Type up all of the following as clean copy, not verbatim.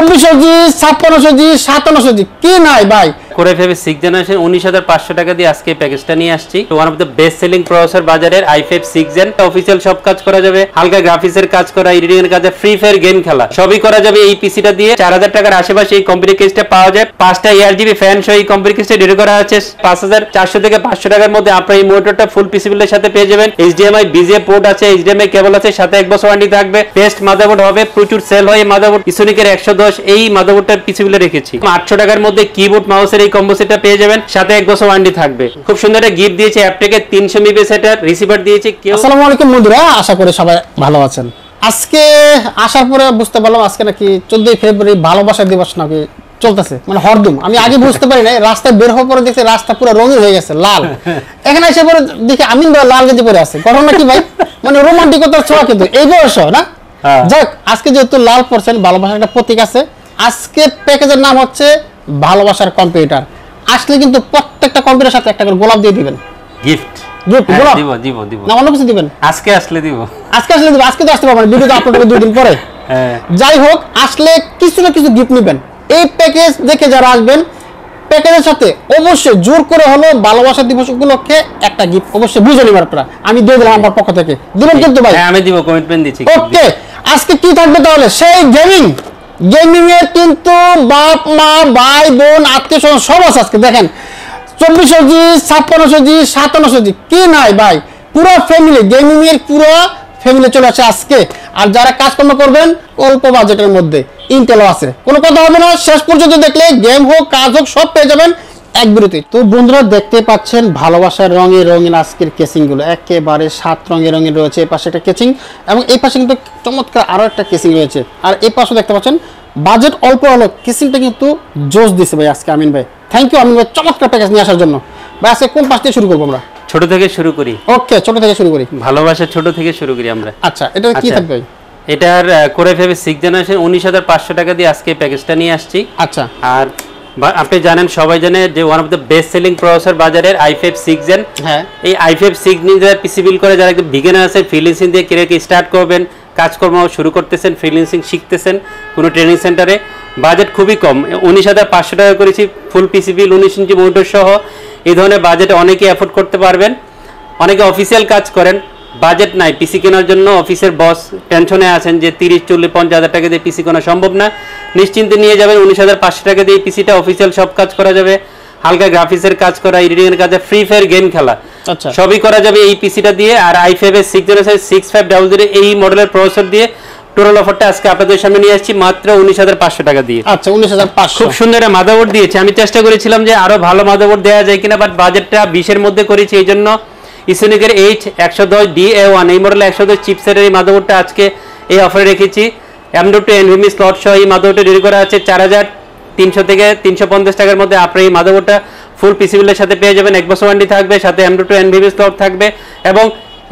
2400 জি 5600 জি 5700 জি কি নাই ভাই কোর i5 6th জেনারেশন 19500 টাকা দিয়ে আজকে প্যাকেজটা নিয়ে আসছি। One of the best selling processor বাজারের i5 6th জেন অফিশিয়াল সব কাজ করা যাবে, হালকা গ্রাফিক্সের কাজ করা, এডিটিং এর কাজে, ফ্রি ফায়ার গেম খেলা সবই করা যাবে এই পিসিটা দিয়ে। 4000 টাকার আশেপাশে এই কম্পিউটার কেসটা পাওয়া যায়। 5টা ARGB ফ্যান সহ এই কম্পিউটার কেসটা রেডি করা আছে 5400 থেকে 500 টাকার মধ্যে। আপনারা এই মনিটরটা ফুল পিসি বিল্ডের সাথে পেয়ে যাবেন। HDMI BGA পোর্ট আছে, HDMI কেবল আছে, সাথে 1 বছর ওয়ারেন্টি থাকবে। বেস্ট মাদারবোর্ড হবে, প্রচুর সেল হয় এই মাদারবোর্ড। ইসোনিকের 110 এই মাদারবোর্ডটা পিসি বিল্ডে রেখেছি। 800 টাকার মধ্যে কিবোর্ড মাউসের এই কম্বো সেটটা পেয়ে যাবেন, সাথে 1 বছর ওয়ারেন্টি থাকবে। খুব সুন্দর একটা গিফট দিয়েছে অ্যাপটেকে 300 MB সেটার রিসিভার দিয়েছে। আসসালামু আলাইকুম বন্ধুরা, আশা করি সবাই ভালো আছেন। আজকে আসার পরে বুঝতে পারলাম আজকে নাকি 14 ফেব্রুয়ারি ভালোবাসা দিবস নাকি চলতেছে, মানে হরদম। আমি আগে বুঝতে পারি না, রাস্তায় বের হওয়ার পরে দেখছি রাস্তা পুরো রঙিন হয়ে গেছে, লাল। এখানে এসে পরে দেখি আমিন ভাই লাল গেঞ্জি পরে আছে, ঘটনা কি ভাই? মানে রোমান্টিকতার ছোঁয়া কিন্তু এই বয়স না। যাক, আজকে যেহেতু লাল পরছেন, ভালোবাসার একটা প্রতীক আছে। আজকে প্যাকেজের নাম হচ্ছে ভালোবাসার কম্পিউটার। আসলে কিন্তু প্রত্যেকটা কম্পিউটারের সাথে একটা করে গোলাপ দিয়ে দিবেন, গিফট দিব না অন্য কিছু দিবেন। আজকে আসলে দিব, আজকে তো আসতে পারবেন, ভিডিও তো আপলোড হবে 2 দিন পরে। যাই হোক, আসলে কিছু না কিছু গিফট নেবেন। এই প্যাকেজ দেখে যারা আসবেন, প্যাকেজের সাথে অবশ্যই জোর করে হলো ভালোবাসা দিবস উপলক্ষে একটা গিফট অবশ্যই বুঝে নেবেন আপনারা। আমি দিয়ে দিলাম আমার পক্ষ থেকে, দিবেন কিন্তু ভাই? হ্যাঁ আমি দিব, কমিটমেন্ট দিচ্ছি। ওকে, আজকে কি থাকবে তাহলে? সেই গেমিং এর কিন্তু বাপ মা ভাই বোন আত্মীয় স্বজন সব আছে আজকে। দেখেন 2400 জি 5600 জি 5700 জি কি নাই ভাই, পুরো ফ্যামিলি গেমিং এর পুরো ফ্যামিলি চলে আসে আজকে। আর যারা কাজকর্ম করবেন অল্প বাজেটের মধ্যে, ইন্টেলও আছে, কোনো কথা হবে না। শেষ পর্যন্ত দেখলে গেম হোক কাজ হোক সব পেয়ে যাবেন এক বিরতি। তো বন্ধুরা দেখতে পাচ্ছেন ভালোবাসার রঙে রঙিন আজকের কেসিং গুলো একেবারে 7 রঙে রঙিন রয়েছে। এই পাশে একটা কেসিং এবং এই পাশে কিন্তু চমৎকার আরো একটা কেসিং রয়েছে। আর এই পাশে দেখতে পাচ্ছেন বাজেট অল্প হলো, কেসিংটা কিন্তু জোশ দিছে ভাই আজকে আমিন ভাই। থ্যাংক ইউ আমিন ভাই, চমৎকার প্যাকেজ নিয়ে আসার জন্য। ভাই আজকে কোন পাশ থেকে শুরু করবো আমরা? ছোট থেকে শুরু করি। ওকে, ছোট থেকে শুরু করি, ভালোবাসা ছোট থেকে শুরু করি আমরা। আচ্ছা, এটা কি থাকবে? এটার কোর i5 6th জেনারেশন 19500 টাকা দিয়ে আজকে প্যাকেজটা নিয়ে আসছি। আচ্ছা, আর আপনি জানেন, সবাই জানে যে one of the best selling processor বাজারের i5 6th জেন। হ্যাঁ, এই i5 6 নিয়ে যারা পিসি বিল্ড করে, যারা একটু বিগিনার আছে, ফ্রিল্যান্সিং দিয়ে কিভাবে স্টার্ট করবেন, কাজকর্ম শুরু করতেছেন, ফ্রিল্যান্সিং শিখতেছেন কোনো ট্রেনিং সেন্টারে, বাজেট খুবই কম 19500 টাকা করেছি ফুল পিসি বিল 19 ইঞ্চি মনিটর সহ। এই ধরনের বাজেটে অনেকে অ্যাফোর্ড করতে পারবেন। অনেকে অফিসিয়াল কাজ করেন, বাজেট নাই পিসি কেনার জন্য, অফিসের বস টেনশনে আছেন যে 30, 40, 50,000 টাকা দিয়ে পিসি কেনা সম্ভব না। নিশ্চিন্তে নিয়ে যাবেন 19500 টাকা দিয়ে পিসিটা। অফিসিয়াল সব কাজ করা যাবে, হালকা গ্রাফিক্সের কাজ করা, এডিটিং এর কাজে, ফ্রি ফায়ার গেম খেলা সবই করা যাবে এই পিসিটা দিয়ে। আর i5 এর 6th জেনারেশন 6500 এই মডেলের প্রসেসর দিয়ে টোটাল অফারটা আজকে আপনাদের সামনে নিয়ে আসছি মাত্র 19500 টাকা দিয়ে। আচ্ছা, 19500। খুব সুন্দর একটা মাদারবোর্ড দিয়েছে। আমি চেষ্টা করেছিলাম যে আরো ভালো মাদারবোর্ড দেওয়া যায় কিনা, বাট বাজেটটা 20 এর মধ্যে করেছি। এই জন্য ইসোনিকের H110DA1 এই মডেলের 110 চিপসেটের এই মাদারবোর্ডটা আজকে এই অফারে রেখেছি। M.2 NVMe স্লট সহ এই মাদারবোর্ডটা রেডি করা আছে 4300 থেকে 350 টাকার মধ্যে। আপনি এই মাদারবোর্ডটা ফুল পিসি বিলের সাথে পেয়ে যাবেন, 1 বছর ওয়ারেন্টি থাকবে, সাথে M.2 NVMe স্লট থাকবে এবং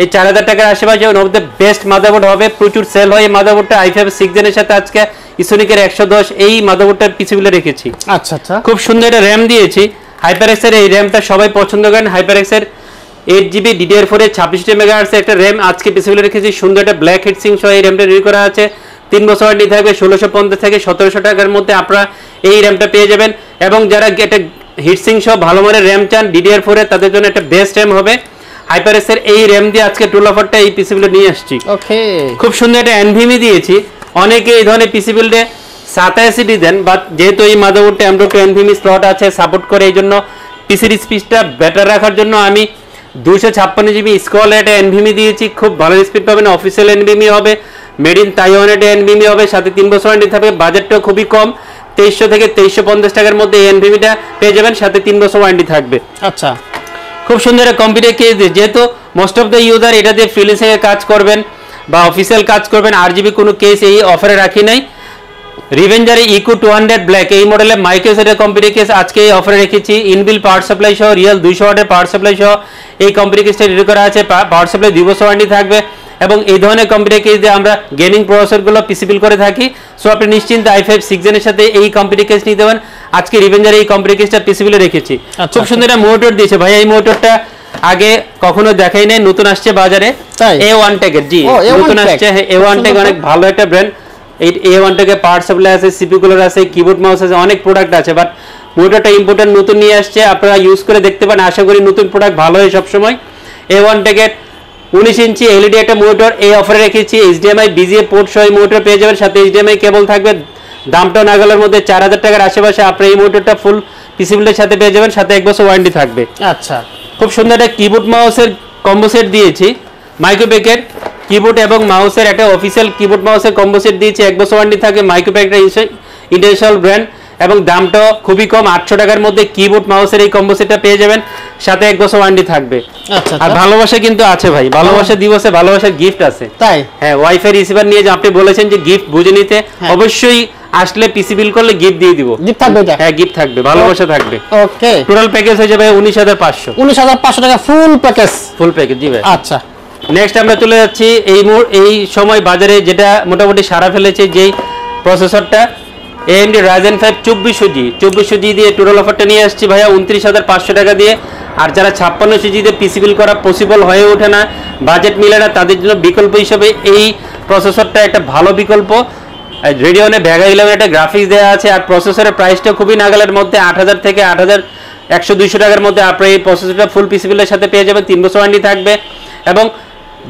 এই 4000 টাকার আশেপাশে one of the best motherboard হবে, প্রচুর সেল হয় এই মাদারবোর্ডটা। i5 6th জেনের সাথে আজকে ইসোনিকের 110 এই মাদারবোর্ডটা পিসি বিলে রেখেছি। আচ্ছা আচ্ছা, খুব সুন্দর একটা র্যাম দিয়েছি HyperX এর। এই র্যামটা সবাই পছন্দ করেন। HyperX এর 8GB DDR4 এর 26 মেগাহার্টজ একটা র্যাম আজকে পিসি বিলে রেখেছি। সুন্দর একটা ব্ল্যাক হিটসিং সহ এই র্যামটা রেডি করা আছে। 3 বছর ওয়ারেন্টি থাকবে, 1650 থেকে 1700 টাকার মধ্যে আপনারা এই র্যামটা পেয়ে যাবেন। এবং যারা একটা হিটসিং সহ ভালো মানের র্যাম চান DDR4 এর, তাদের জন্য একটা বেস্ট র্যাম হবে HyperX এর এই র্যাম দিয়ে আজকে টোল অফারটা এই পিসি বিলে নিয়ে আসছি। ওকে, খুব সুন্দর একটা NVMe দিয়েছি। অনেকে এই ধরনের পিসি বিলে 87D দেন, বাট যেহেতু এই মাদারবোর্ডটা M.2 NVMe স্লট আছে, সাপোর্ট করে, এই জন্য পিসির স্পিডটা বেটার রাখার জন্য আমি 256GB স্কোয়ার একটা NVMe দিয়েছি। খুব ভালো স্পিড পাবেন, অফিসিয়াল NVMe হবে, মেড ইন তাইওয়ান একটা NVMe হবে, সাথে 3 বছর ওয়ারেন্টি থাকবে। বাজেটটা খুবই কম, 2300 থেকে 2350 টাকার মধ্যে এই NVMeটা পেয়ে যাবেন, সাথে 3 বছর ওয়ারেন্টি থাকবে। আচ্ছা, খুব সুন্দর একটা কম্পিউটার কেস দিয়ে, যেহেতু মোস্ট অফ দ্য ইউজার এটা দিয়ে ফ্রিল্যান্সিং এর কাজ করবেন বা অফিসিয়াল কাজ করবেন, RGB কোনো কেস এই অফারে রাখি নাই। রিভেঞ্জার ইকো 200 ব্ল্যাক এই মডেলের মাইক্রোসেটের কম্পিউটার কেস আজকে এই অফারে রেখেছি। ইনবিল পাওয়ার সাপ্লাই সহ, রিয়েল 200 ওয়াটের পাওয়ার সাপ্লাই সহ এই কম্পিউটার কেসটা রেডি করা আছে। পাওয়ার সাপ্লাই 2 বছর ওয়ারেন্টি থাকবে এবং এই ধরনের কম্পিউটার কেস দিয়ে আমরা গেমিং প্রসেসরগুলো পিসি বিল করে থাকি। সো আপনি নিশ্চিন্তে i5 6 জেনের সাথে এই কম্পিউটার কেস নিতে পারেন। আজকে রিভেঞ্জার এই কম্পিউটার কেসটা পিসি বিলে রেখেছি। খুব সুন্দর একটা মনিটর দিয়েছে ভাই। এই মনিটরটা আগে কখনো দেখাই নাই, নতুন আসছে বাজারে। A1 টেকের, জি নতুন আসছে A1 টেক, অনেক ভালো একটা ব্র্যান্ড। এই A1 থেকে পাওয়ার সাপ্লাই আছে, সিপি কুলার আছে, কিবোর্ড মাউস আছে, অনেক প্রোডাক্ট আছে। বাট মনিটরটা ইম্পর্টেন্ট নতুন নিয়ে আসছে, আপনারা ইউজ করে দেখতে পারেন। আশা করি নতুন প্রোডাক্ট ভালো হয় সবসময়। A1 থেকে 19 ইঞ্চি এলইডি একটা মনিটর এই অফারে রেখেছি। HDMI BGA পোর্ট সহ মনিটর পেয়ে যাবেন, সাথে HDMI কেবল থাকবে। দামটা নাগালের মধ্যে 4000 টাকার আশেপাশে। আপনি এই মনিটরটা ফুল পিসি বিল্ডের সাথে পেয়ে যাবেন, সাথে 1 বছর ওয়ারেন্টি থাকবে। আচ্ছা, খুব সুন্দর একটা কিবোর্ড মাউসের কম্বো সেট দিয়েছি। মাইক্রোপ্যাকের কিবোর্ড এবং মাউসের একটা অফিসিয়াল কিবোর্ড মাউসের কম্বো সেট দিয়েছি, 1 বছর ওয়ারেন্টি থাকে। মাইক্রোপ্যাকের ইন্টারন্যাশনাল ব্র্যান্ড এবং দামটাও খুবই কম, 800 টাকার মধ্যে কিবোর্ড মাউসের এই কম্বো সেটটা পেয়ে যাবেন, সাথে 1 বছর ওয়ারেন্টি থাকবে। আচ্ছা, আর ভালোবাসা কিন্তু আছে ভাই, ভালোবাসা দিবসে ভালোবাসার গিফট আছে। তাই? হ্যাঁ, ওয়াইফাই রিসিভার নিয়ে যে আপনি বলেছেন যে গিফট বুঝে নিতে, অবশ্যই আসলে পিসি বিল করলে গিফট দিয়ে দিব। গিফট থাকবে এটা? হ্যাঁ, গিফট থাকবে, ভালোবাসা থাকবে। ওকে, টোটাল প্যাকেজ হয়ে যাবে 19500। 19500 টাকা ফুল প্যাকেজ? ফুল প্যাকেজ, জি ভাই। আচ্ছা, নেক্সট আমরা চলে যাচ্ছি এই সময় বাজারে যেটা মোটামুটি সারা ফেলেছে, যেই প্রসেসরটা AMD Ryzen 5 2400G দিয়ে টোটাল অফারটা নিয়ে আসছি ভাইয়া 29500 টাকা দিয়ে। আর যারা 5600G দিয়ে পিসি বিল করা পসিবল হয়ে ওঠে না, বাজেট মিলে না, তাদের জন্য বিকল্প হিসেবে এই প্রসেসরটা একটা ভালো বিকল্প। রেডিয়নে ভেগা 11 একটা গ্রাফিক্স দেওয়া আছে, আর প্রসেসরের প্রাইসটা খুবই নাগালের মধ্যে, 8000 থেকে 8100-200 টাকার মধ্যে আপনি এই প্রসেসরটা ফুল পিসি বিলের সাথে পেয়ে যাবেন, 3 বছর ওয়ারেন্টি থাকবে। এবং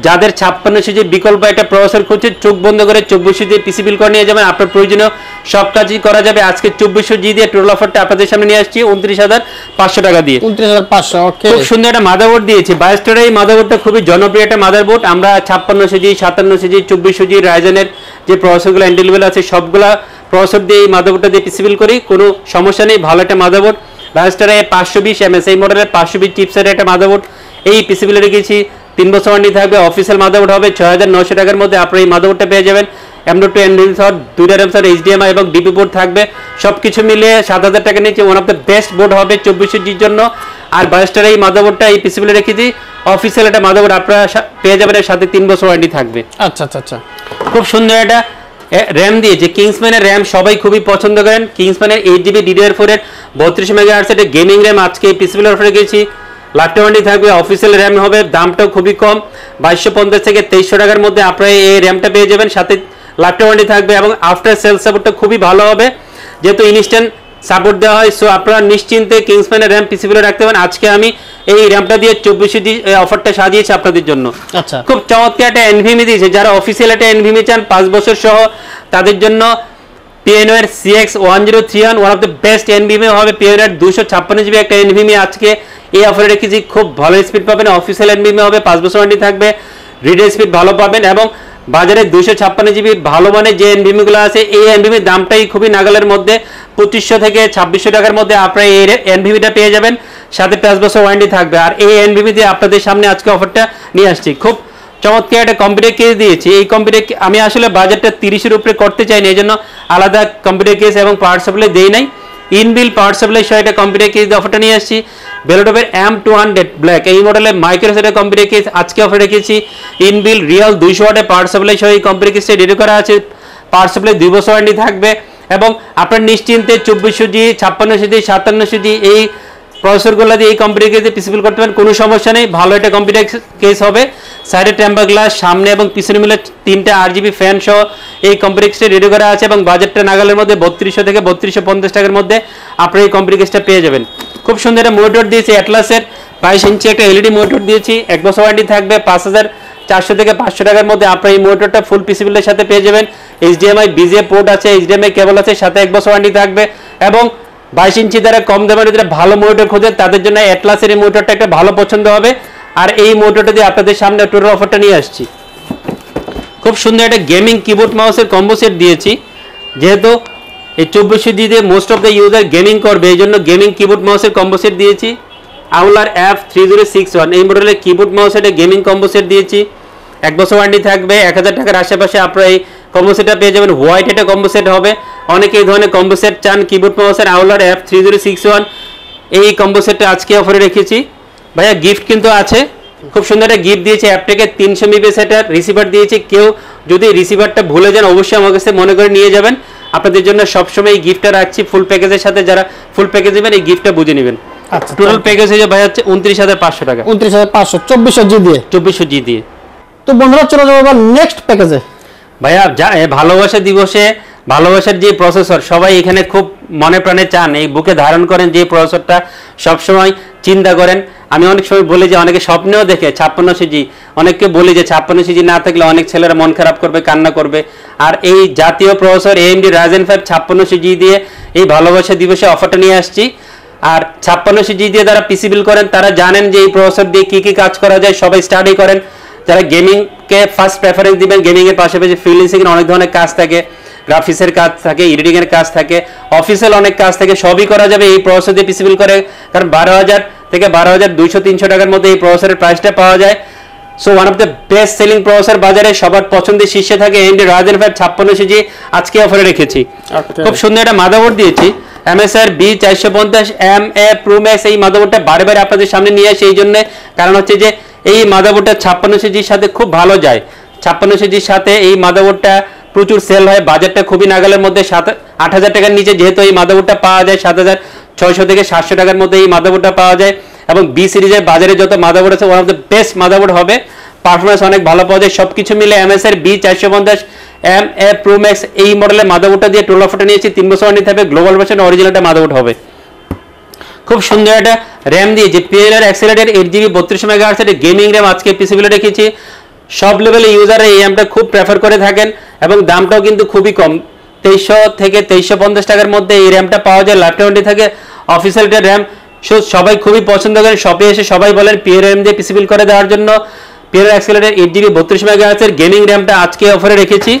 যাদের 5600G বিকল্প একটা প্রসেসর খুঁজছে, চোখ বন্ধ করে 2400G পিসি বিল করে নিয়ে যাবেন, আপনার প্রয়োজনীয় সব কাজই করা যাবে। আজকে 2400G দিয়ে টোটাল অফারটা আপনাদের সামনে নিয়ে আসছি 29500 টাকা দিয়ে। 29500। ওকে, খুব সুন্দর একটা মাদারবোর্ড দিয়েছি। বায়োস্টার এই মাদারবোর্ডটা খুবই জনপ্রিয় একটা মাদারবোর্ড। আমরা 5600G 5700G 2400G রাইজেনের যে প্রসেসরগুলো অ্যান্ডেলেবল আছে, সবগুলা প্রসেসর দিয়ে এই মাদারবোর্ডটা দিয়ে পিসি বিল করি, কোনো সমস্যা নেই। ভালো একটা মাদারবোর্ড, বায়োস্টার 520 MS এই মডেলের 520 চিপসের একটা মাদারবোর্ড এই পিসি বিলে রেখেছি, 3 বছর ওয়ারেন্টি থাকবে। অফিসিয়াল মাদারবোর্ড হবে 6900 টাকার মধ্যে। আপনি এই মাদারবোর্ডটা পেয়ে যাবেন। M.2 NVMe স্লট, 2টা RAM স্লট, HDMI এবং DP পোর্ট থাকবে। সবকিছু মিলিয়ে 7000 টাকা নিচে one of the best board হবে 2400Gর জন্য। আর বায়োস্টার এই মাদারবোর্ডটা এই পিসি বিলে রেখেছি, অফিসিয়াল একটা মাদারবোর্ড আপনারা পেয়ে যাবেন, এর সাথে 3 বছর ওয়ারেন্টি থাকবে। আচ্ছা আচ্ছা আচ্ছা, খুব সুন্দর একটা র্যাম দিয়েছে। কিংসম্যানের র্যাম সবাই খুবই পছন্দ করেন। কিংসম্যানের 8GB DDR4 এর 32 মেগাহার্টজ এর গেমিং র্যাম আজকে এই পিসি বিলে অফারে গেছি, লাইফটাইম ওয়ারেন্টি থাকবে। অফিসিয়াল র্যাম হবে, দামটাও খুবই কম, 2250 থেকে 2300 টাকার মধ্যে আপনারা এই র্যামটা পেয়ে যাবেন, সাথে লাইফটাইম ওয়ারেন্টি থাকবে। এবং আফটার সেল সাপোর্টটা খুবই ভালো হবে, যেহেতু ইনস্ট্যান্ট সাপোর্ট দেওয়া হয়। সো আপনারা নিশ্চিন্তে কিংসম্যানের র্যাম পিসি বিলে রাখতে পারেন। আজকে আমি এই র্যামটা দিয়ে 2400G অফারটা সাজিয়েছি আপনাদের জন্য। আচ্ছা, খুব চমৎকার একটা NVMe দিয়েছে। যারা অফিসিয়াল একটা NVMe চান 5 বছর সহ, তাদের জন্য Pioneer CX1031 one of the best NVMe হবে। Pioneer 256GB একটা NVMe আজকে এই অফারে রেখেছি, খুব ভালো স্পিড পাবেন। অফিসিয়াল NVMe হবে, 5 বছর ওয়ারেন্টি থাকবে, রিড স্পিড ভালো পাবেন। এবং বাজারে 256GB ভালো মানের যে NVMe গুলো আছে, এই NVMe দামটাই খুবই নাগালের মধ্যে, 2500 থেকে 2600 টাকার মধ্যে আপনারা এই NVMeটা পেয়ে যাবেন, সাথে 5 বছর ওয়ারেন্টি থাকবে। আর এই NVMe দিয়ে আপনাদের সামনে আজকে অফারটা নিয়ে আসছি। খুব চমৎকার একটা কম্পিউটার কেস দিয়েছি। এই কম্পিউটার আমি আসলে বাজেটটা 30-এর উপরে করতে চাইনি, এই জন্য আলাদা কম্পিউটার কেস এবং পাওয়ার সাপ্লাই দেই নাই। ইনবিল পাওয়ার সাপ্লাই সহ একটা কম্পিউটার কেস দিয়ে অফারটা নিয়ে আসছি। বেলোটপের M200 ব্ল্যাক এই মডেলের মাইক্রোসেটের কম্পিউটার কেস আজকে অফার রেখেছি। ইনবিল রিয়েল 200 ওয়াটের পাওয়ার সাপ্লাই সহ এই কম্পিউটার কেসটা রেডি করা আছে, পাওয়ার সাপ্লাই 2 বছর ওয়ারেন্টি থাকবে। এবং আপনার নিশ্চিন্তে 2400G 5600G 5700G এই প্রসেসরগুলো দিয়ে এই কম্পিউটার কেসে পিসি বিল করতে পারেন, কোনো সমস্যা নেই। ভালো একটা কম্পিউটার কেস হবে, সাইডে টেম্পার গ্লাস, সামনে এবং পিছনে মিলে 3টা RGB ফ্যান সহ এই কম্পিউটার কেসটা রেডি করা আছে। এবং বাজেটটা নাগালের মধ্যে 3200 থেকে 3250 টাকার মধ্যে আপনি এই কম্পিউটার কেসটা পেয়ে যাবেন। খুব সুন্দর একটা মনিটর দিয়েছি, অ্যাটলাসের 22 ইঞ্চি একটা LED মনিটর দিয়েছি, 1 বছর ওয়ারেন্টি থাকবে, 5400 থেকে 500 টাকার মধ্যে আপনি এই মনিটরটা ফুল পিসি বিলের সাথে পেয়ে যাবেন। HDMI BGA পোর্ট আছে, HDMI কেবল আছে, সাথে 1 বছর ওয়ারেন্টি থাকবে। এবং 22 ইঞ্চি দ্বারা কম দামের যারা ভালো মনিটর খোঁজে, তাদের জন্য অ্যাটলাসের এই মনিটরটা একটা ভালো পছন্দ হবে। আর এই মনিটরটা দিয়ে আপনাদের সামনে টোটাল অফারটা নিয়ে আসছি। খুব সুন্দর একটা গেমিং কিবোর্ড মাউসের কম্বো সেট দিয়েছি, যেহেতু এই 2400G দিয়ে most of the user gaming করবে, এই জন্য গেমিং কিবোর্ড মাউসের কম্বো সেট দিয়েছি। আউলার F3061 এই মডেলের কিবোর্ড মাউসের একটা গেমিং কম্বো সেট দিয়েছি, 1 বছর ওয়ারেন্টি থাকবে, 1000 টাকার আশেপাশে আপনারা এই কম্বো সেটটা পেয়ে যাবেন। হোয়াইট একটা কম্বো সেট হবে, অনেকে এই ধরনের কম্বো সেট চান। কিবোর্ড মাউসের আউলার F3061 এই কম্বো সেটটা আজকে অফারে রেখেছি। ভাইয়া গিফট কিন্তু আছে, খুব সুন্দর একটা গিফট দিয়েছি, অ্যাপটেকের 300 MB একটা রিসিভার দিয়েছি। কেউ যদি রিসিভারটা ভুলে যান অবশ্যই আমার কাছে মনে করে নিয়ে যাবেন, আপনাদের জন্য সবসময় এই গিফটটা রাখছি ফুল প্যাকেজের সাথে। যারা ফুল প্যাকেজ নেবেন এই গিফটটা বুঝে নেবেন। আচ্ছা, টোটাল প্যাকেজ হয়ে ভাই হচ্ছে 29500 টাকা, 29500 2400G দিয়ে। 2400G দিয়ে। তো বন্ধুরা চলে যাবো এবার নেক্সট প্যাকেজে। ভাইয়া ভালোবাসা দিবসে ভালোবাসার যে প্রসেসর সবাই এখানে খুব মনে প্রাণে চান, এই বুকে ধারণ করেন যে প্রসেসরটা সবসময় চিন্তা করেন। আমি অনেক সময় বলি যে অনেকে স্বপ্নেও দেখে 56 অনেককে বলি যে 56 না থাকলে অনেক ছেলেরা মন খারাপ করবে, কান্না করবে। আর এই জাতীয় প্রসেসর AMD Ryzen 5 56 দিয়ে এই ভালোবাসা দিবসে অফারটা নিয়ে আসছি। আর 56 দিয়ে যারা পিসি বিল করেন তারা জানেন যে এই প্রসেসর দিয়ে কি কি কাজ করা যায়, সবাই স্টাডি করেন। যারা গেমিংকে ফার্স্ট প্রেফারেন্স দিবেন, গেমিংয়ের পাশাপাশি ফ্রিল্যান্সিং অনেক ধরনের কাজ থাকে, গ্রাফিক্সের কাজ থাকে, এডিটিংয়ের কাজ থাকে, অফিসিয়াল অনেক কাজ থাকে, সবই করা যাবে এই প্রসেসর দিয়ে পিসি বিল করে। কারণ 12,000 থেকে 12,200-300 টাকার মধ্যে এই প্রসেসরের প্রাইসটা পাওয়া যায়। So one of the best selling processor বাজারে, সবার পছন্দের শীর্ষে থাকে AMD Ryzen 5 56 আজকে অফারে রেখেছি। খুব সুন্দর একটা মাদারবোর্ড দিয়েছি, MSI B450MA Pro Max। এই মাদারবোর্ডটা বারে আপনাদের সামনে নিয়ে আসি এই জন্য, কারণ হচ্ছে যে এই মাদারবোর্ডটা 56 সাথে খুব ভালো যায়। 56 সাথে এই মাদারবোর্ডটা প্রচুর সেল হয়, বাজারটা খুবই নাগালের মধ্যে। 8,000 টাকার নিচে যেহেতু এই মাদারবোর্ডটা পাওয়া যায়, 7,600 থেকে 700 টাকার মধ্যে এই মাদারবোর্ডটা পাওয়া যায়। এবং B সিরিজের বাজারে যত মাদারবোর্ড আছে one of the best motherboard হবে, পারফরমেন্স অনেক ভালো পাওয়া যায়। সবকিছু মিলে MSI B450MA Pro Max এই মডেলের মাদারবোর্ডটা দিয়ে টোটাল অফারটা নিয়েছি। 3 বছর ওয়ারেন্টি থাকবে, গ্লোবাল ভার্সন অরিজিনালটা মাদারবোর্ড হবে। খুব সুন্দর একটা র্যাম দিয়েছি, PLR অ্যাক্সেলেরেটেড 8GB 32 MHz এর গেমিং র্যাম আজকে পিসিবিলে রেখেছি। সব লেভেলে ইউজাররা এই র্যামটা খুব প্রেফার করে থাকেন এবং দামটাও কিন্তু খুবই কম, 2300 থেকে 2350 টাকার মধ্যে এই র্যামটা পাওয়া যায়। লাইফ ওয়ারেন্টি থাকে, অফিসিয়াল র্যাম। সবাই খুবই পছন্দ করেন, শপে এসে সবাই বলেন PLR দিয়ে পিসিবিল করে দেওয়ার জন্য। PLR অ্যাক্সেলেরেটেড 8GB 32 MHz এর গেমিং র্যামটা আজকে অফারে রেখেছি।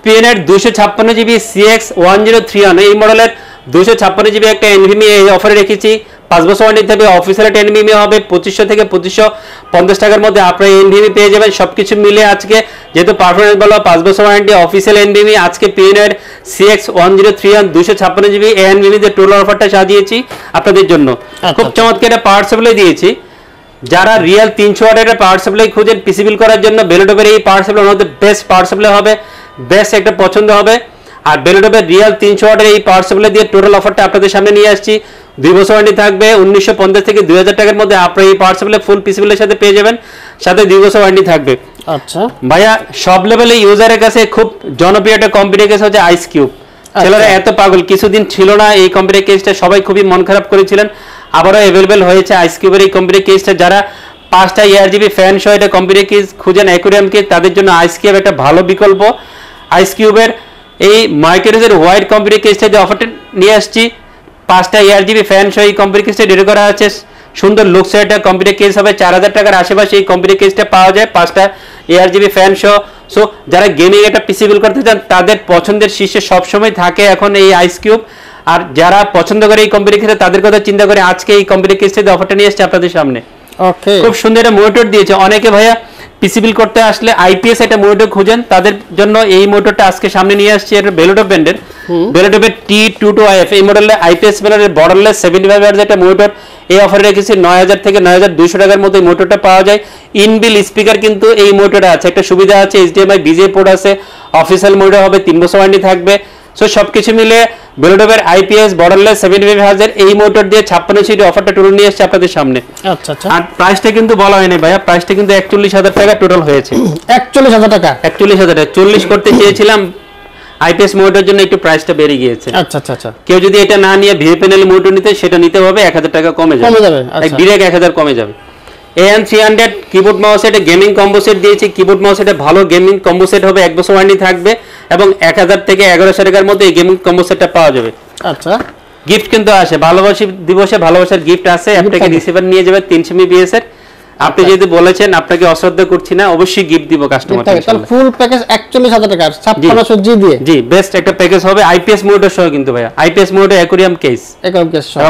PLR 256GB CX1031 এই মডেলের 256GB একটা NVMe এই অফারে রেখেছি। 5 বছর ওয়ারেন্টি থাকবে, অফিসিয়াল NVMe হবে 2500 থেকে 2550 টাকার মধ্যে আপনারা NVMe পেয়ে যাবেন। সবকিছু মিলে আজকে যেহেতু পারফরমেন্স ভালো, 5 বছর ওয়ারেন্টি, অফিসিয়াল NVMe, আজকে PLR CX1031 256GB NVMe দিয়ে টোটাল অফারটা সাজিয়েছি আপনাদের জন্য। খুব চমৎকার একটা পাওয়ার সাপ্লাই দিয়েছি। যারা রিয়েল 300 ওয়াটের পাওয়ার সাপ্লাই খুঁজেন পিসি বিল করার জন্য, বেলোটপের এই power supply one of the best power supply হবে, বেস্ট একটা পছন্দ হবে। আর বেলোটপের রিয়েল 300 ওয়াটের এই পাওয়ার সাপ্লাই দিয়ে টোটাল অফারটা আপনাদের সামনে নিয়ে আসছি। 2 বছর ওয়ারেন্টি থাকবে, 1950 থেকে 2000 টাকার মধ্যে আপনারা এই পাওয়ার সাপ্লাই ফুল পিসি বিলের সাথে পেয়ে যাবেন, সাথে 2 বছর ওয়ারেন্টি থাকবে। আচ্ছা ভাইয়া, সব লেভেলে ইউজারের কাছে খুব জনপ্রিয় একটা কম্পিউটার কেস হচ্ছে আইস কিউব। ছেলেরা এত পাগল, কিছুদিন ছিল না এই কম্পিউটার কেসটা, সবাই খুবই মন খারাপ করেছিলেন। আবারও অ্যাভেলেবেল হয়েছে আইস কিউবের এই কম্পিউটার কেসটা। যারা 5টা ARGB ফ্যান সহ এটা কম্পিউটার কেস খুঁজেন, অ্যাকুরিয়াম কেস, তাদের জন্য আইস কিউব একটা ভালো বিকল্প। আইস কিউবের এই মাইক্রোজের হোয়াইট কম্পিউটার কেসটা যে অফারটা নিয়ে আসছি, 5টা ARGB ফ্যান সহ এই কম্পিউটার কেসটা রেডি করা আছে। সুন্দর লুকস একটা কম্পিউটার কেস হবে, 4000 টাকার আশেপাশে এই কম্পিউটার কেসটা পাওয়া যায়, 5টা ARGB ফ্যান সহ। সো যারা গেমিং একটা পিসি বিল করতে চান তাদের পছন্দের শীর্ষে সবসময় থাকে এখন এই আইস কিউব। আর যারা পছন্দ করে এই কম্পিউটার কেসটা তাদের কথা চিন্তা করে আজকে এই কম্পিউটার কেসটা অফারটা নিয়ে আসছে আপনাদের সামনে। ওকে, খুব সুন্দর একটা মনিটর দিয়েছে। অনেকে ভাইয়া পিসি বিল করতে আসলে IPS একটা মনিটর খুঁজেন, তাদের জন্য এই মনিটরটা আজকে সামনে নিয়ে আসছি। এটা বেলোটপ ব্র্যান্ডের, বেলোটপের T22IF এই মডেলের IPS প্যানেলের বর্ডারলেস 75 Hz একটা মনিটর এই অফারে রেখেছি। 9000 থেকে 9200 টাকার মধ্যে এই মনিটরটা পাওয়া যায়। ইনবিল স্পিকার কিন্তু এই মনিটরে আছে, একটা সুবিধা আছে, HDMI BJ পোর্ট আছে, অফিসিয়াল মনিটর হবে, 3 বছর ওয়ারেন্টি থাকবে। সো সবকিছু মিলে বেলোটপের IPS বর্ডারলেস 75 Hz এই মনিটর দিয়ে 56 অফারটা টোটাল নিয়ে আসছে আপনাদের সামনে। আচ্ছা আচ্ছা, আর প্রাইসটা কিন্তু বলা হয়নি ভাইয়া, প্রাইসটা কিন্তু 41,000 টাকা টোটাল হয়েছে। 41,000 টাকা, 41,000 টাকা। 40 করতে চেয়েছিলাম, IPS মনিটরের জন্য একটু প্রাইসটা বেড়ে গিয়েছে। আচ্ছা আচ্ছা আচ্ছা, কেউ যদি এটা না নিয়ে ভিএ প্যানেল মনিটর নিতে, সেটা নিতে হবে, 1000 টাকা কমে যাবে, ডিরেক্ট 1000 কমে যাবে। AM300 কিবোর্ড মাউস, এটা গেমিং কম্বো সেট দিয়েছি। কিবোর্ড মাউস এটা ভালো গেমিং কম্বো সেট হবে, 1 বছর ওয়ারেন্টি থাকবে এবং 1000 থেকে 1100 টাকার মধ্যে এই গেমিং কম্বো সেটটা পাওয়া যাবে। আচ্ছা, গিফট কিন্তু আসে, ভালোবাসি দিবসে ভালোবাসার গিফট আছে। আপনাকে রিসিভার নিয়ে যাবে 300 MBps এর। আপনি যদি বলেছেন, আপনাকে অশ্রদ্ধা করছি না, অবশ্যই গিফট দিব কাস্টমার। তাহলে ফুল প্যাকেজ 41,000 টাকা 5600G দিয়ে। জি, বেস্ট একটা প্যাকেজ হবে, IPS মনিটর সহ কিন্তু ভাইয়া, IPS মনিটর অ্যাকুরিয়াম কেস,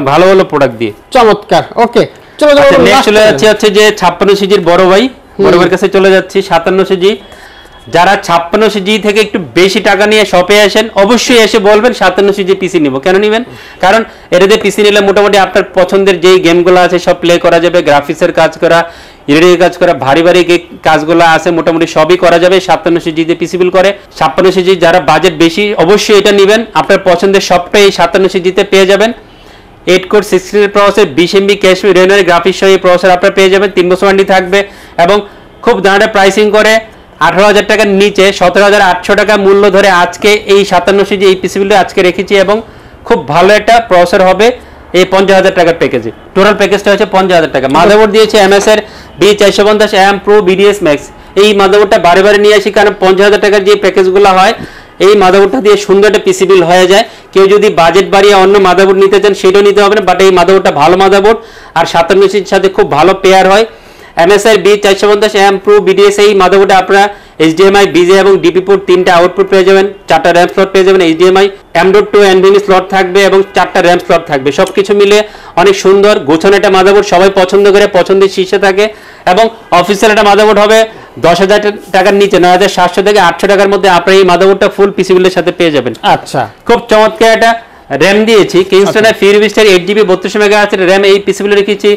ভালো ভালো প্রোডাক্ট দিয়ে। চমৎকার। ওকে, চলো নেক্সট চলে যাচ্ছে হচ্ছে যে 56 এর বড় ভাইয়ের কাছে চলে যাচ্ছি। 57 যারা 56 থেকে একটু বেশি টাকা নিয়ে শপে আসেন, অবশ্যই এসে বলবেন 57 পিসি নিব। কেন নেবেন? কারণ এটাতে পিসি নিলে মোটামুটি আপনার পছন্দের যেই গেমগুলো আছে সব প্লে করা যাবে, গ্রাফিক্সের কাজ করা, এডিটিংয়ের কাজ করা, ভারী ভারী কাজগুলো আছে মোটামুটি সবই করা যাবে 57 পিসি বিল করে। 56 যারা বাজেট বেশি অবশ্যই এটা নেবেন, আপনার পছন্দের সবটাই এই 57 পেয়ে যাবেন। 8 কোর 16 প্রসেসর 20 MB ক্যাশ রেনারি গ্রাফিক্স সহ এই প্রসেসর আপনারা পেয়ে যাবেন, 3 বছর ওয়ারেন্টি থাকবে এবং খুব দাঁড়াটা প্রাইসিং করে 18,000 টাকার নিচে 17,800 টাকা মূল্য ধরে আজকে এই 57 সিজি এই পিসিবিটা আজকে রেখেছি এবং খুব ভালো একটা প্রসেসর হবে এই 50,000 টাকার প্যাকেজে। টোটাল প্যাকেজটা হচ্ছে 50,000 টাকা। মাদারবোর্ড দিয়েছে MSR B450M Pro BDS Max। এই মাদারবোর্ডটা বারে বারে নিয়ে আসি, কারণ 50,000 টাকার যে প্যাকেজগুলো হয় এই মাদারবোর্ডটা দিয়ে সুন্দর একটা পিসি বিল হয়ে যায়। কেউ যদি বাজেট বাড়িয়ে অন্য মাদারবোর্ড নিতে চান সেটাও নিতে হবে না, বাট এই মাদারবোর্ডটা ভালো মাদারবোর্ড আর 57 ইঞ্চির সাথে খুব ভালো পেয়ার হয়। MSI B450M Pro BDS এই মাদারবোর্ডে আপনারা HDMI, BJ এবং DP পোর্ট 3টা আউটপুট পেয়ে যাবেন, 4টা RAM স্লট পেয়ে যাবেন, HDMI M.2 NVMe স্লট থাকবে এবং 4টা RAM স্লট থাকবে। সবকিছু মিলে অনেক সুন্দর গোছানো একটা মাদারবোর্ড, সবাই পছন্দ করে, পছন্দের শীর্ষে থাকে। এবং অফিসিয়াল একটা মাদারবোর্ড হবে 10,000 টাকার নিচে 9,700 থেকে 800 টাকার মধ্যে আপনারা এই মাদারবোর্ডটা ফুল পিসি বিলের সাথে পেয়ে যাবেন। আচ্ছা, খুব চমৎকার একটা RAM দিয়েছি, কিংস্টনের FreeStar 8GB 32 মেগাহার্জ RAM এই পিসি বিলে রেখেছি।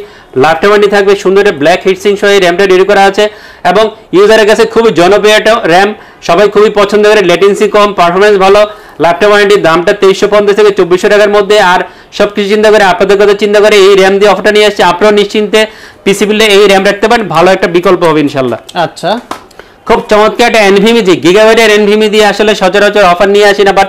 লাফটার ওয়ারেন্টি থাকবে, সুন্দর একটা ব্ল্যাক হিটসিং সহ এই র্যামটা রেডি করা আছে এবং ইউজারের কাছে খুবই জনপ্রিয় একটা র্যাম, সবাই খুবই পছন্দ করে, লেটেন্সি কম, পারফরমেন্স ভালো। লাফটার ওয়ারেন্টির দামটা 2350 থেকে 2400 টাকার মধ্যে। আর সবকিছু চিন্তা করে, আপনাদের কথা চিন্তা করে এই র্যাম দিয়ে অফারটা নিয়ে আসছে। আপনারাও নিশ্চিন্তে পিসি বিলে এই র্যাম রাখতে পারেন, ভালো একটা বিকল্প হবে ইনশাল্লাহ। আচ্ছা, খুব চমৎকার একটা NVMe গিগাবাইটের NVMe দিয়ে আসলে সচরাচর অফার নিয়ে আসি না, বাট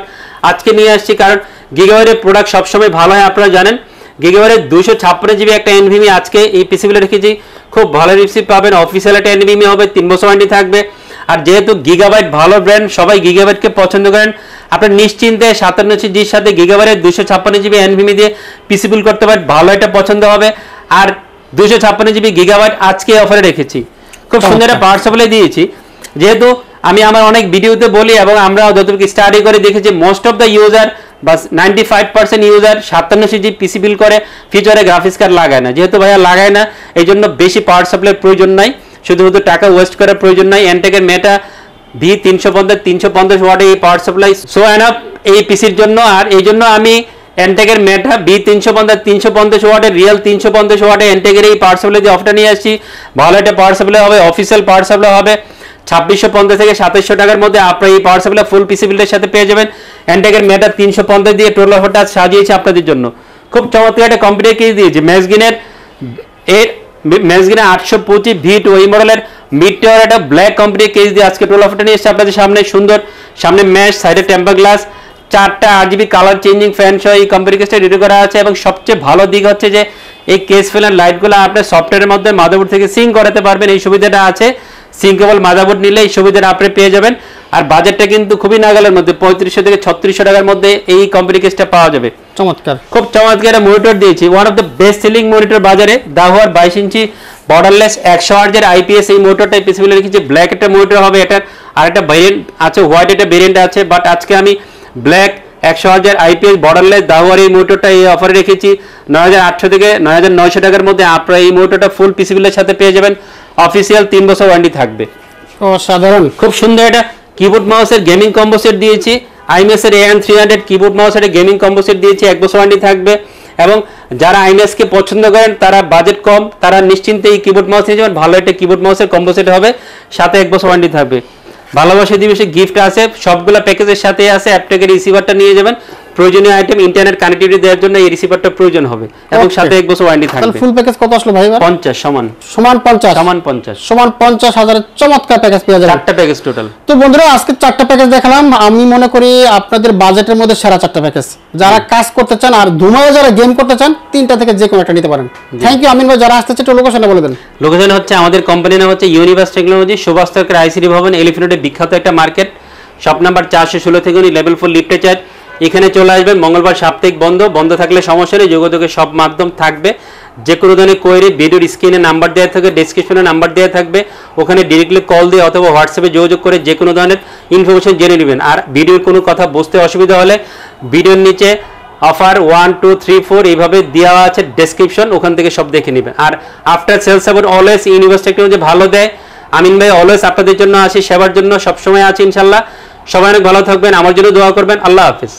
আজকে নিয়ে আসছি কারণ গিগাবাইটের প্রোডাক্ট সবসময় ভালো হয়, আপনারা জানেন। গিগাবাইটের 256GB একটা NVMe আজকে এই পিসি বিলে রেখেছি, খুব ভালো রিসিভ পাবেন। অফিসিয়াল একটা NVMe হবে, 3 বছর ওয়ারেন্টি থাকবে। আর যেহেতু গিগাবাইট ভালো ব্র্যান্ড, সবাই গিগাবাইটকে পছন্দ করেন, আপনার নিশ্চিন্তে 57GBর সাথে গিগাবাইটের 256GB NVMe দিয়ে পিসি বিল করতে পারেন, ভালো একটা পছন্দ হবে। আর 256GB গিগাবাইট আজকে অফারে রেখেছি, খুব সুন্দর একটা পাওয়ার সাপ্লাই দিয়েছি। যেহেতু আমি আমার অনেক ভিডিওতে বলি এবং আমরা যতটুকু স্টাডি করে দেখেছি, মোস্ট অফ দ্য ইউজার বা 95% ইউজার 57 পিসি বিল করে, ফিচারে গ্রাফিক্স কার্ড লাগায় না। যেহেতু ভাইয়া লাগায় না, এই জন্য বেশি পাওয়ার সাপ্লাইয়ের প্রয়োজন নাই, শুধু টাকা ওয়েস্ট করার প্রয়োজন নাই। এনটেকের মেটা V350 ওয়াটের এই পাওয়ার সাপ্লাই সো এনাফ এই পিসির জন্য। আর এই জন্য আমি এনটেকের মেটা V350 ওয়াটের রিয়েল 350 ওয়াটের এনটেকের এই পাওয়ার সাপ্লাই দিয়ে অফটা নিয়ে আসছি। ভালো একটা পাওয়ার সাপ্লাই হবে, অফিসিয়াল পাওয়ার সাপ্লাই হবে। 2650 থেকে 2700 টাকার মধ্যে আপনারা এই পাওয়ার সাপ্লাই ফুল পিসি বিলের সাথে পেয়ে যাবেন। এনটেকের মেটা 350 দিয়ে টোটাল অফারটা সাজিয়েছি আপনাদের জন্য। খুব চমৎকার একটা কম্পিউটার কেস দিয়েছি, ম্যাক্সগিনের 825 V2 এই মডেলের মিড টাওয়ার একটা ব্ল্যাক কম্পিউটার কেস দিয়ে আজকে টোটাল অফারটা নিয়ে এসেছে আপনাদের সামনে। সুন্দর সামনে ম্যাশ, সাইডে টেম্পার গ্লাস, 4টা RGB কালার চেঞ্জিং ফ্যান সহ এই কম্পিউটার কেসটা রেডি করা আছে। এবং সবচেয়ে ভালো দিক হচ্ছে যে এই কেস ফ্যানের লাইটগুলো আপনার সফটওয়্যারের মধ্যে মাদারবোর্ড থেকে সিঙ্ক করাতে পারবেন, এই সুবিধাটা আছে। সিঙ্কেবল মাদারবোর্ড নিলে এই সুবিধাটা আপনি পেয়ে যাবেন। আর বাজেটটা কিন্তু খুবই নাগালের মধ্যে, 3500 থেকে 3600 টাকার মধ্যে এই কম্পিউটার কেসটা পাওয়া যাবে। চমৎকার, খুব চমৎকার মনিটর দিয়েছি, one of the best selling monitor বাজারে, দাহুয়ার 22 ইঞ্চি বর্ডারলেস 100 হার্জের IPS এই মোটরটা পিসিবিলে রেখেছি। ব্ল্যাক একটা মনিটর হবে, এটার আর একটা ভেরিয়েন্ট আছে, হোয়াইট একটা ভেরিয়েন্ট আছে, বাট আজকে আমি ব্ল্যাক 100 হার্জের IPS বর্ডারলেস দাহুয়ার এই মোটরটা এই অফারে রেখেছি। 9800 থেকে 9900 টাকার মধ্যে আপনারা এই মোটরটা ফুল পিসিবিলের সাথে পেয়ে যাবেন। অফিসিয়াল 3 বছর ওয়ারেন্টি থাকবে। অসাধারণ, খুব সুন্দর একটা কিবোর্ড মাউসের গেমিং কম্বো সেট দিয়েছি। IMS এর AM300 কিবোর্ড মাউসের গেমিং কম্বো সেট দিয়েছি, 1 বছর ওয়ারেন্টি থাকবে। এবং যারা IMS কে পছন্দ করেন, তারা বাজেট কম, তারা নিশ্চিন্তে এই কিবোর্ড মাউস নিয়ে যাবেন। ভালো একটা কিবোর্ড মাউসের কম্বো সেট হবে, সাথে 1 বছর ওয়ারেন্টি থাকবে। ভালোবাসা দিবসে গিফট আছে, সবগুলো প্যাকেজের সাথে আছে। অ্যাপটেকের রিসিভারটা নিয়ে যাবেন, প্রয়োজনীয় আইটেম ইন্টারনেট কানেক্টিভিটি দেওয়ার জন্য এই রিসিভারটা প্রয়োজন হবে এবং সাথে 1 বছর ওয়ারেন্টি থাকবে। ফুল প্যাকেজ কত আসলো ভাই? 50 সমান 50,000 চমৎকার প্যাকেজ পেয়ে যাবেন, 4টা প্যাকেজ টোটাল। তো বন্ধুরা আজকে 4টা প্যাকেজ দেখালাম, আমি মনে করি আপনাদের বাজেটের মধ্যে সেরা 4টা প্যাকেজ। যারা কাজ করতে চান আর ধুমায় যারা গেম করতে চান, 3টা থেকে যে কোনো একটা নিতে পারেন। থ্যাংক ইউ আমিন ভাই। যারা আসতে চান লোকেশনটা বলে দেন। লোকেশন হচ্ছে আমাদের কোম্পানির নাম হচ্ছে ইউনিভার্স টেকনোলজি, সুভাষ তর্কের আইসিডি ভবন, এলিফ্যান্ট রোডে বিখ্যাত একটা মার্কেট। শপ নাম্বার 416 থেকে লেভেল 4 লিফটে 4। এখানে চলে আসবেন, মঙ্গলবার সাপ্তাহিক বন্ধ থাকলে সমস্যা নেই, যোগাযোগের সব মাধ্যম থাকবে। যে কোনো ধরনের কোয়েরি ভিডিওর স্ক্রিনে নাম্বার দেওয়া থাকবে, ডেসক্রিপশনে নাম্বার দেওয়া থাকবে, ওখানে ডিরেক্টলি কল দিয়ে অথবা হোয়াটসঅ্যাপে যোগাযোগ করে যে কোনো ধরনের ইনফরমেশন জেনে নেবেন। আর ভিডিওর কোনো কথা বুঝতে অসুবিধা হলে ভিডিওর নিচে অফার 1 2 3 4 এইভাবে দেওয়া আছে ডেসক্রিপশন, ওখান থেকে সব দেখে নেবেন। আর after sales support always Universe Technology ভালো দেয়। আমিন ভাই অলওয়েজ আপনাদের জন্য আসি, সেবার জন্য সবসময় আছে ইনশাল্লাহ। সবাই অনেক ভালো থাকবেন, আমার জন্য দোয়া করবেন। আল্লাহ হাফিজ।